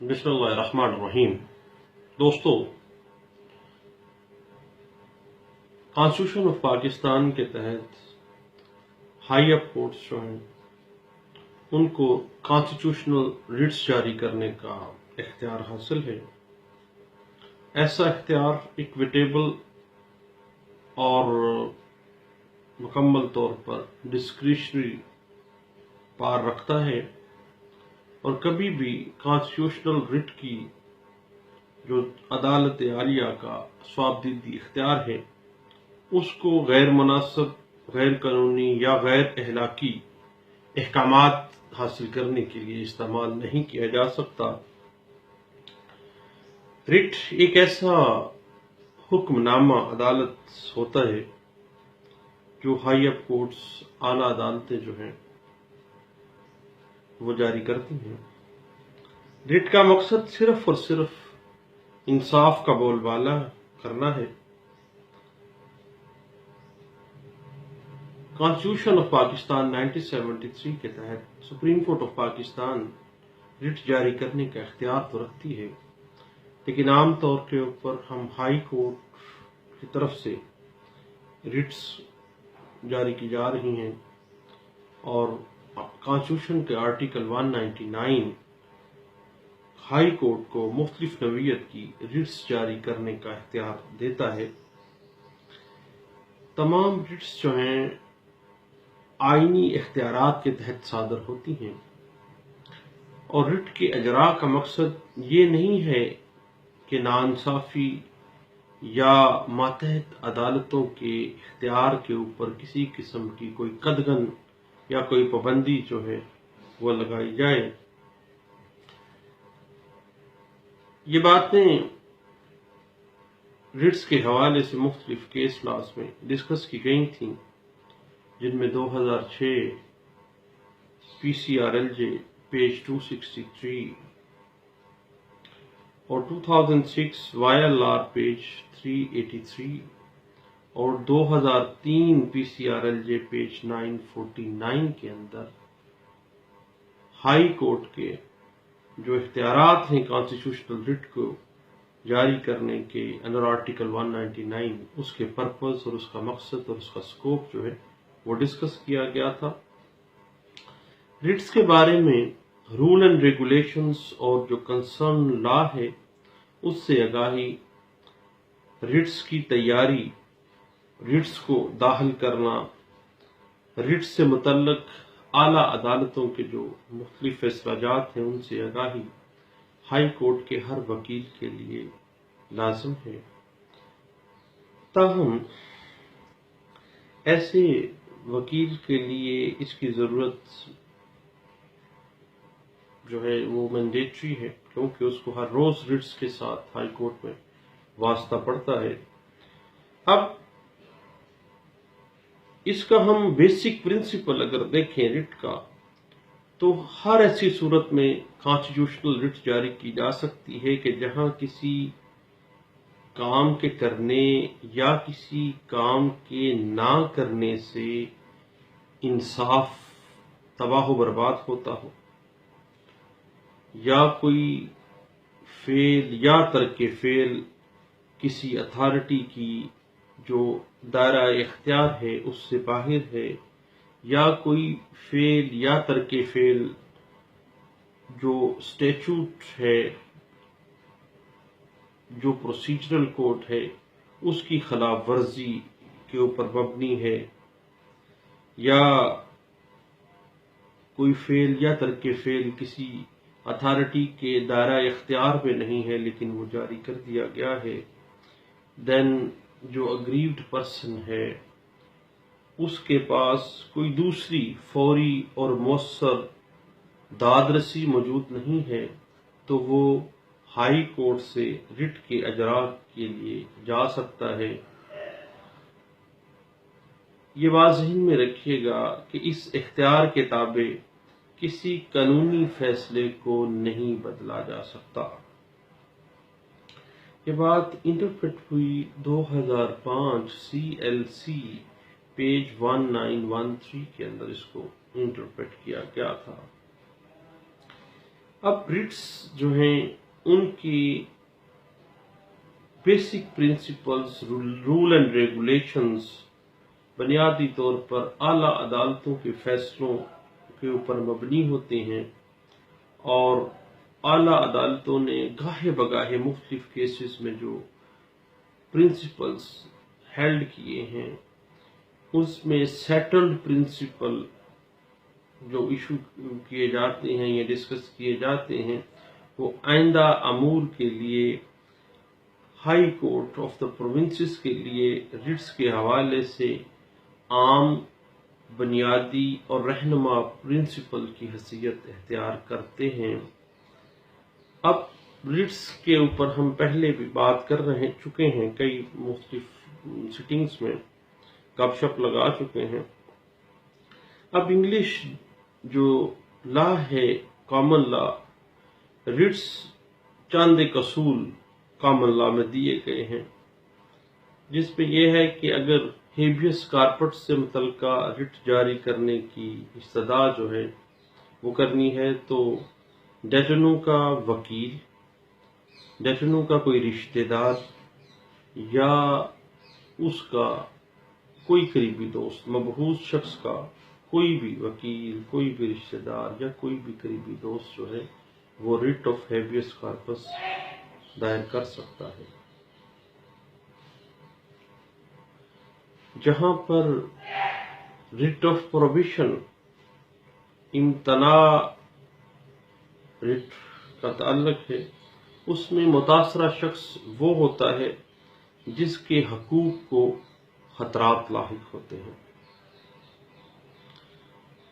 بسم اللہ الرحمن الرحیم۔ دوستو، کانسٹیٹیوشن آف پاکستان کے تحت ہائی اپ کورٹس جو ہیں ان کو کانسٹیٹیوشنل ریٹس جاری کرنے کا اختیار حاصل ہے۔ ایسا اختیار اکویٹیبل اور مکمل طور پر ڈسکریشنری پار رکھتا ہے، اور کبھی بھی کانسٹیٹیوشنل ریٹ کی جو عدالت عالیہ کا صوابدیدی اختیار ہے اس کو غیر مناسب، غیر قانونی یا غیر اخلاقی احکامات حاصل کرنے کے لیے استعمال نہیں کیا جا سکتا۔ ریٹ ایک ایسا حکم نامہ عدالت ہوتا ہے جو ہائی اپ کورٹس، اعلیٰ عدالتیں جو ہیں وہ جاری کرتی ہیں۔ ریٹ کا مقصد صرف اور صرف انصاف کا بول بالا کرنا ہے۔ کانسٹیٹیوشن آف پاکستان 1973 کے تحت supreme court of Pakistan rate جاری کرنے کا اختیار تو رکھتی ہے، لیکن عام طور کے اوپر ہم ہائی کورٹ کی طرف سے ریٹس جاری کی جا رہی ہیں، اور کانسٹیٹیوشن کے آرٹیکل 199 ہائی کورٹ کو مختلف نوعیت کی ریٹس جاری کرنے کا اختیار دیتا ہے۔ تمام ریٹس جو ہیں آئینی اختیارات کے تحت صادر ہوتی ہیں، اور ریٹ کے اجراء کا مقصد یہ نہیں ہے کہ ناانصافی یا ماتحت عدالتوں کے اختیار کے اوپر کسی قسم کی کوئی قدغن یا کوئی پابندی جو ہے وہ لگائی جائے۔ یہ باتیں ریٹس کے حوالے سے مختلف کیس لاز میں ڈسکس کی گئی تھیں، جن میں 2006 P C R L J page 263 اور 2006 وائی ایل آر پیج 383 اور 2003 P C R L J page 949 کے اندر ہائی کورٹ کے جو اختیارات ہیں کانسٹیٹیوشنل ریٹ کو جاری کرنے کے انڈر آرٹیکل 199، اس کے پرپز اور اس کا مقصد اور اس کا سکوپ جو ہے وہ ڈسکس کیا گیا تھا۔ ریٹس کے بارے میں رول اینڈ ریگولیشنز اور جو کنسرن لا ہے اس سے آگاہی، ریٹس کی تیاری، ریٹس کو داخل کرنا، ریٹس سے متعلق اعلیٰ عدالتوں کے جو مختلف فیصلہ جات ہیں ان سے آگاہی ہائی کورٹ کے ہر وکیل کے لیے لازم ہے۔ تاہم ایسے وکیل کے لیے اس کی ضرورت جو ہے وہ مینڈیٹری ہے، کیونکہ اس کو ہر روز ریٹس کے ساتھ ہائی کورٹ میں واسطہ پڑتا ہے۔ اب اس کا ہم بیسک پرنسپل اگر دیکھیں ریٹ کا، تو ہر ایسی صورت میں کانسٹیٹیوشنل ریٹ جاری کی جا سکتی ہے کہ جہاں کسی کام کے کرنے یا کسی کام کے نہ کرنے سے انصاف تباہ و برباد ہوتا ہو، یا کوئی فعل یا ترک فعل کسی اتھارٹی کی جو دائرہ اختیار ہے اس سے باہر ہے، یا کوئی فعل یا ترک فعل جو اسٹیچوٹ ہے، جو پروسیجرل کوڈ ہے اس کی خلاف ورزی کے اوپر مبنی ہے، یا کوئی فعل یا ترک فعل کسی اتھارٹی کے دائرہ اختیار میں نہیں ہے لیکن وہ جاری کر دیا گیا ہے، دین جو اگریوڈ پرسن ہے اس کے پاس کوئی دوسری فوری اور مؤثر داد رسی موجود نہیں ہے، تو وہ ہائی کورٹ سے ریٹ کے اجراء کے لیے جا سکتا ہے۔ یہ بات ذہن میں رکھیے گا کہ اس اختیار کے تابع کسی قانونی فیصلے کو نہیں بدلا جا سکتا۔ یہ بات انٹرپریٹ ہوئی 2005 سی ایل سی پیج 1913 کے اندر اس کو انٹرپریٹ کیا گیا تھا۔ اب ریٹس جو ہیں ان کی basic principles, rule and regulations بنیادی طور پر اعلیٰ عدالتوں کے فیصلوں کے اوپر مبنی ہوتے ہیں، اور اعلیٰ عدالتوں نے گاہے بگاہے مختلف کیسز میں جو پرنسپلز ہیلڈ کیے ہیں اس میں سیٹلڈ پرنسپل جو ایشو کیے جاتے ہیں یا ڈسکس کیے جاتے ہیں وہ آئندہ امور کے لیے high court of the provinces کے لیے ریٹس کے حوالے سے عام، بنیادی اور رہنما پرنسپل کی حیثیت اختیار کرتے ہیں۔ اب ریٹس کے اوپر ہم پہلے بھی بات کر چکے ہیں، کئی مختلف سٹنگز میں گپ شپ لگا چکے ہیں۔ اب انگلش جو لا ہے، کامن لا، ریٹس چاند ایک اصول کامن لا میں دیے گئے ہیں، جس پہ یہ ہے کہ اگر ہیبیس کارپس سے متعلقہ ریٹ جاری کرنے کی استدعا جو ہے وہ کرنی ہے تو ڈیٹنو کا وکیل، ڈیٹنو کا کوئی رشتہ دار یا اس کا کوئی قریبی دوست، مبعوث شخص کا کوئی بھی وکیل، کوئی بھی رشتہ دار یا کوئی بھی قریبی دوست جو ہے وہ ریٹ آف ہیبیس کارپس دائر کر سکتا ہے۔ جہاں پر ریٹ آف پروہیبیشن، امتناع ریٹ کا تعلق ہے، اس میں متاثرہ شخص وہ ہوتا ہے جس کے حقوق کو خطرات لاحق ہوتے ہیں۔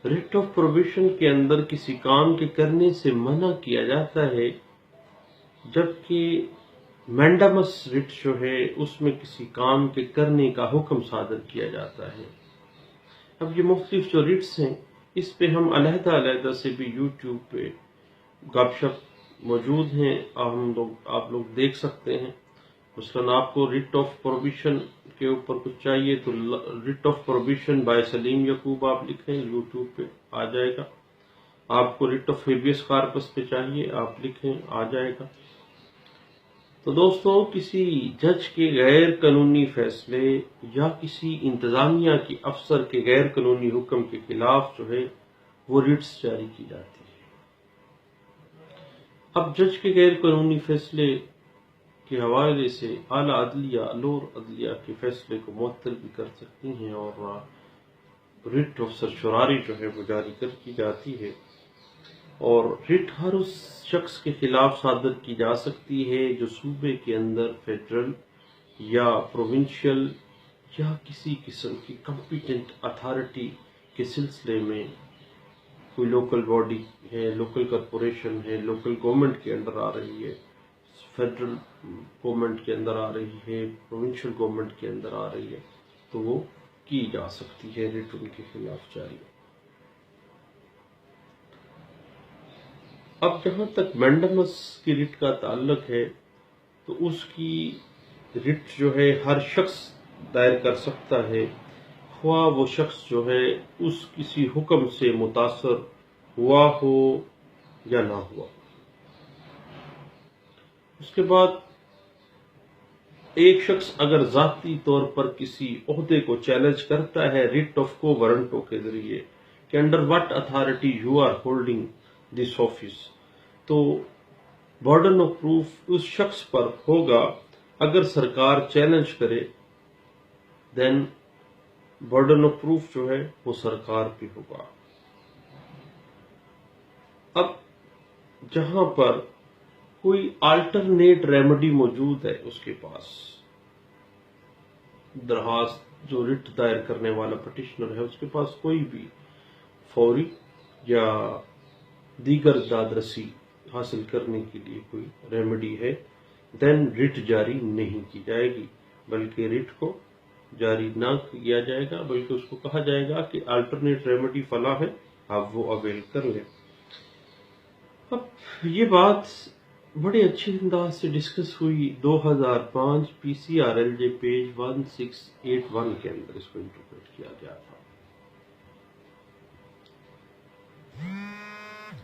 ریٹ آف پروہیبیشن کے اندر کسی کام کے کرنے سے منع کیا جاتا ہے، جبکہ مینڈامس ریٹ جو ہے اس میں کسی کام کے کرنے کا حکم صادر کیا جاتا ہے۔ اب یہ مختلف جو ریٹس ہیں اس پہ ہم علیحدہ علیحدہ سے بھی یوٹیوب پہ گپ شپ موجود ہیں، آپ لوگ دیکھ سکتے ہیں۔ مثلاً آپ کو ریٹ آف پروہیبیشن کے اوپر کچھ چاہیے تو ریٹ آف پروہیبیشن بائی سلیم یعقوب آپ لکھیں، یوٹیوب پہ آ جائے گا۔ آپ کو ریٹ آف ہیبیس کارپس پہ چاہیے، آپ لکھیں، آ جائے گا۔ تو دوستو، کسی جج کے غیر قانونی فیصلے یا کسی انتظامیہ کے افسر کے غیر قانونی حکم کے خلاف جو ہے وہ ریٹس جاری کی جاتی ہے۔ اب جج کے غیر قانونی فیصلے کے حوالے سے اعلیٰ عدلیہ، لوور عدلیہ کے فیصلے کو معطل بھی کر سکتی ہیں اور ریٹ آف سرچراری جو ہے وہ جاری کی جاتی ہے، اور ریٹ ہر اس شخص کے خلاف صادر کی جا سکتی ہے جو صوبے کے اندر فیڈرل یا پروونشل یا کسی قسم کی کمپیٹنٹ اتھارٹی کے سلسلے میں کوئی لوکل باڈی ہے، لوکل کارپوریشن ہے، لوکل گورنمنٹ کے اندر آ رہی ہے، فیڈرل گورنمنٹ کے اندر آ رہی ہے، پروونشل گورنمنٹ کے اندر آ رہی ہے، تو وہ کی جا سکتی ہے ریٹ ان کے خلاف جاری۔ اب جہاں تک مینڈامس کی ریٹ کا تعلق ہے تو اس کی ریٹ جو ہے ہر شخص دائر کر سکتا ہے، خواہ وہ شخص جو ہے اس کسی حکم سے متاثر ہوا ہو یا نہ ہوا۔ اس کے بعد ایک شخص اگر ذاتی طور پر کسی عہدے کو چیلنج کرتا ہے ریٹ آف کو وارنٹوں کے ذریعے کہ under what authority you are holding this office, تو برڈن آف پروف اس شخص پر ہوگا۔ اگر سرکار چیلنج کرے دین برڈن آف پروف جو ہے وہ سرکار پہ ہوگا۔ اب جہاں پر کوئی آلٹرنیٹ ریمیڈی موجود ہے، اس کے پاس درخواست جو ریٹ دائر کرنے والا پٹیشنر ہے اس کے پاس کوئی بھی فوری یا دیگر داد رسی حاصل کرنے کے لیے کوئی ریمیڈی ہے، دین ریٹ جاری نہیں کی جائے گی، بلکہ ریٹ کو جاری نہ کیا جائے گا، بلکہ اس کو کہا جائے گا کہ آلٹرنیٹ ریمیڈی فلاں ہے، آپ وہ اویل کر لیں۔ اب یہ بات بڑے اچھے انداز سے ڈسکس ہوئی 2005 P C R L J page 1681 کے اندر اس کو انٹرپریٹ کیا گیا تھا۔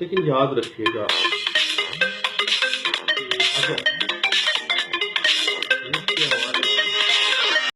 لیکن یاد رکھیے گا